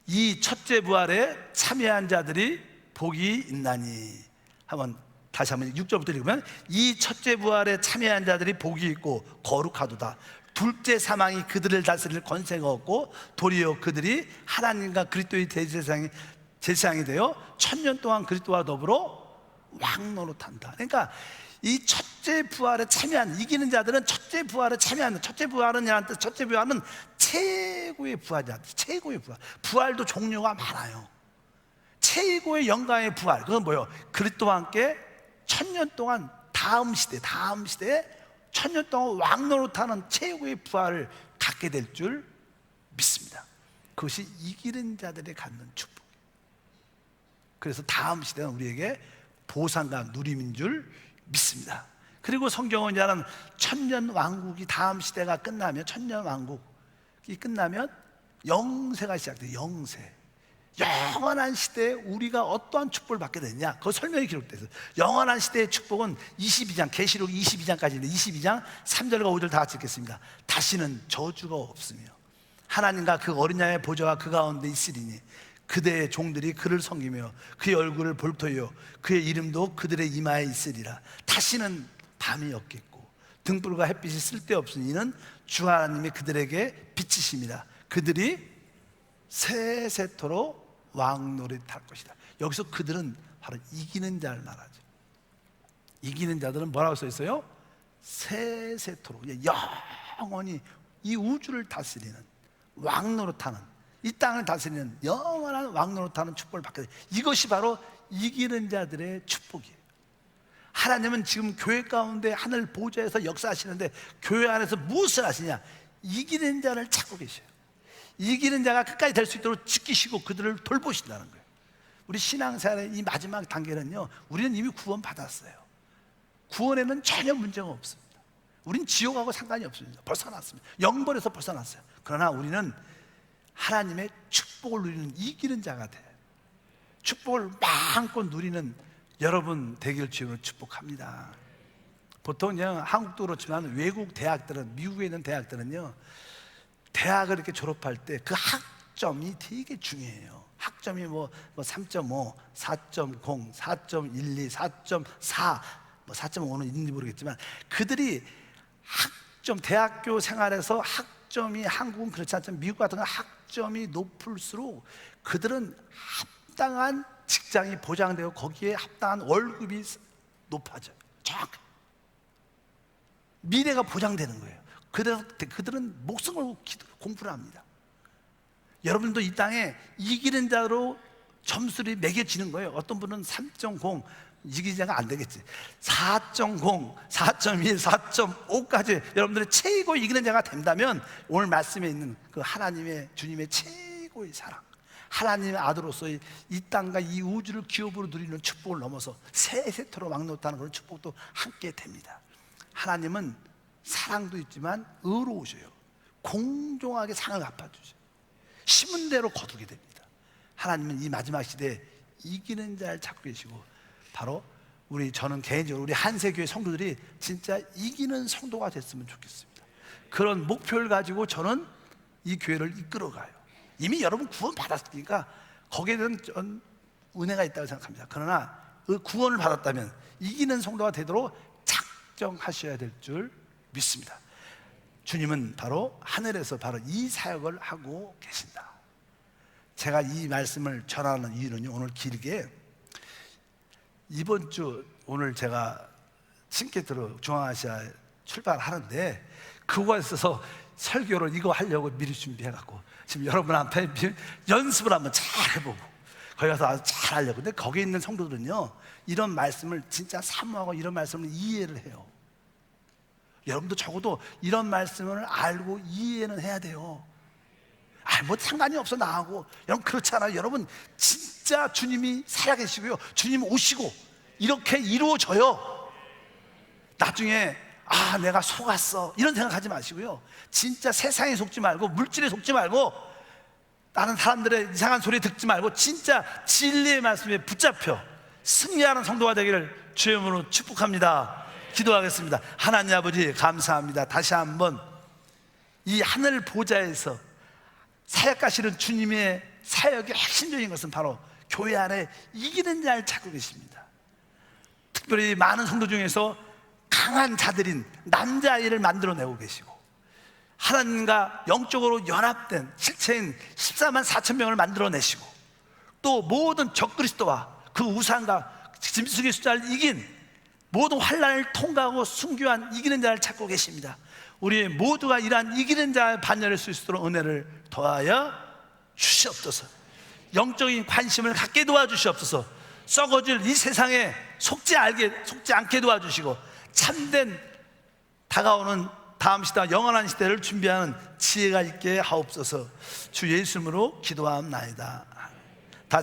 이 첫째 부활에 참여한 자들이 복이 있나니. 한번 다시 한번 6절부터 읽으면, 이 첫째 부활에 참여한 자들이 복이 있고 거룩하도다. 둘째 사망이 그들을 다스릴 권세가 없고 도리어 그들이 하나님과 그리스도의 제사장이 되어 1000년 동안 그리스도와 더불어 왕노릇한다. 그러니까 이 첫째 부활에 참여한 이기는 자들은 첫째 부활에 참여하는, 첫째 부활은 첫째 부활은 최고의 부활이야. 최고의 부활. 부활도 종류가 많아요. 최고의 영광의 부활, 그건 뭐예요? 그리스도와 함께 1000년 동안 다음 시대에 1000년 동안 왕노릇하는 최고의 부활을 갖게 될 줄 믿습니다. 그것이 이기는 자들이 갖는 축복. 그래서 다음 시대는 우리에게 보상과 누림인 줄 믿습니다. 그리고 성경은 이제는 1000년 왕국이 다음 시대가 끝나면, 1000년 왕국이 끝나면 영세가 시작돼요. 영세. 영원한 시대에 우리가 어떠한 축복을 받게 되느냐, 그 설명이 기록되어 있어요. 영원한 시대의 축복은 22장, 계시록 22장까지인데 22장 3절과 5절 다 같이 읽겠습니다. 다시는 저주가 없으며 하나님과 그 어린 양의 보좌가 그 가운데 있으리니 그대의 종들이 그를 섬기며 그의 얼굴을 볼 터이요 그의 이름도 그들의 이마에 있으리라. 다시는 밤이 없겠고 등불과 햇빛이 쓸데없으니 이는 주 하나님이 그들에게 빛이십니다. 그들이 세세토록 왕노릇할 것이다. 여기서 그들은 바로 이기는 자를 말하죠. 이기는 자들은 뭐라고 써 있어요? 세세토록, 영원히 이 우주를 다스리는, 왕노릇하는, 이 땅을 다스리는 영원한 왕노릇하는 축복을 받게 돼. 이것이 바로 이기는 자들의 축복이에요. 하나님은 지금 교회 가운데 하늘 보좌에서 역사하시는데, 교회 안에서 무엇을 하시냐? 이기는 자를 찾고 계셔요. 이기는 자가 끝까지 될 수 있도록 지키시고 그들을 돌보신다는 거예요. 우리 신앙생활의 이 마지막 단계는요, 우리는 이미 구원 받았어요. 구원에는 전혀 문제가 없습니다. 우린 지옥하고 상관이 없습니다. 벗어났습니다. 영벌에서 벗어났어요. 그러나 우리는 하나님의 축복을 누리는 이기는 자가 돼. 축복을 마음껏 누리는 여러분 되길 주님으로 축복합니다. 보통 그냥 한국도 그렇지만 외국 대학들은, 미국에 있는 대학들은요, 대학을 이렇게 졸업할 때 그 학점이 되게 중요해요. 학점이 뭐 3.5, 4.0, 4.12, 4.4, 뭐 4.5는 있는지 모르겠지만, 그들이 학점, 대학교 생활에서 학점이, 한국은 그렇지 않지만 미국 같은 건 학점이 높을수록 그들은 합당한 직장이 보장되고 거기에 합당한 월급이 높아져요. 정확히 미래가 보장되는 거예요. 그래서 그들은 목숨 걸고 공부를 합니다. 여러분도 이 땅에 이기는 자로 점수를 매겨지는 거예요. 어떤 분은 3.0 이기는 자가 안 되겠지. 4.0, 4.1, 4.5까지 여러분들의 최고 이기는 자가 된다면 오늘 말씀에 있는 그 하나님의, 주님의 최고의 사랑, 하나님의 아들로서의 이 땅과 이 우주를 기업으로 누리는 축복을 넘어서 세세토록 막노타는 그런 축복도 함께 됩니다. 하나님은 사랑도 있지만 의로우셔요. 공정하게 상을 갚아주셔요. 심은 대로 거두게 됩니다. 하나님은 이 마지막 시대에 이기는 자를 찾고 계시고, 바로 저는 개인적으로 우리 한세교회 성도들이 진짜 이기는 성도가 됐으면 좋겠습니다. 그런 목표를 가지고 저는 이 교회를 이끌어가요. 이미 여러분 구원 받았으니까 거기에 대한 은혜가 있다고 생각합니다. 그러나 그 구원을 받았다면 이기는 성도가 되도록 작정하셔야 될 줄 믿습니다. 주님은 바로 하늘에서 바로 이 사역을 하고 계신다. 제가 이 말씀을 전하는 이유는요, 오늘 길게 이번 주 오늘 제가 싱케트로 중앙아시아 출발하는데, 그거에 있어서 설교를 이거 하려고 미리 준비해갖고 지금 여러분 앞에 연습을 한번 잘 해보고 거기 가서 아주 잘 하려고. 근데 거기 있는 성도들은요, 이런 말씀을 진짜 사모하고 이런 말씀을 이해를 해요. 여러분도 적어도 이런 말씀을 알고 이해는 해야 돼요. 뭐 상관이 없어 나하고. 여러분 그렇지 않아요. 여러분 진짜 주님이 살아계시고요, 주님 오시고 이렇게 이루어져요. 나중에 내가 속았어 이런 생각하지 마시고요, 진짜 세상에 속지 말고 물질에 속지 말고 다른 사람들의 이상한 소리 듣지 말고 진짜 진리의 말씀에 붙잡혀 승리하는 성도가 되기를 주의 이름으로 축복합니다. 기도하겠습니다. 하나님 아버지 감사합니다. 다시 한번 이 하늘 보좌에서 사역하시는 주님의 사역의 핵심적인 것은 바로 교회 안에 이기는 자를 찾고 계십니다. 특별히 많은 성도 중에서 강한 자들인 남자아이를 만들어내고 계시고, 하나님과 영적으로 연합된 실체인 14만 4천 명을 만들어내시고, 또 모든 적그리스도와 그 우상과 짐승의 숫자를 이긴 모든 환난을 통과하고 순교한 이기는 자를 찾고 계십니다. 우리 모두가 이러한 이기는 자의 반열일 수 있도록 은혜를 더하여 주시옵소서. 영적인 관심을 갖게 도와주시옵소서. 썩어질 이 세상에 속지 않게 도와주시고, 참된 다가오는 다음 시대, 영원한 시대를 준비하는 지혜가 있게 하옵소서. 주 예수 이름으로 기도하옵나이다. 다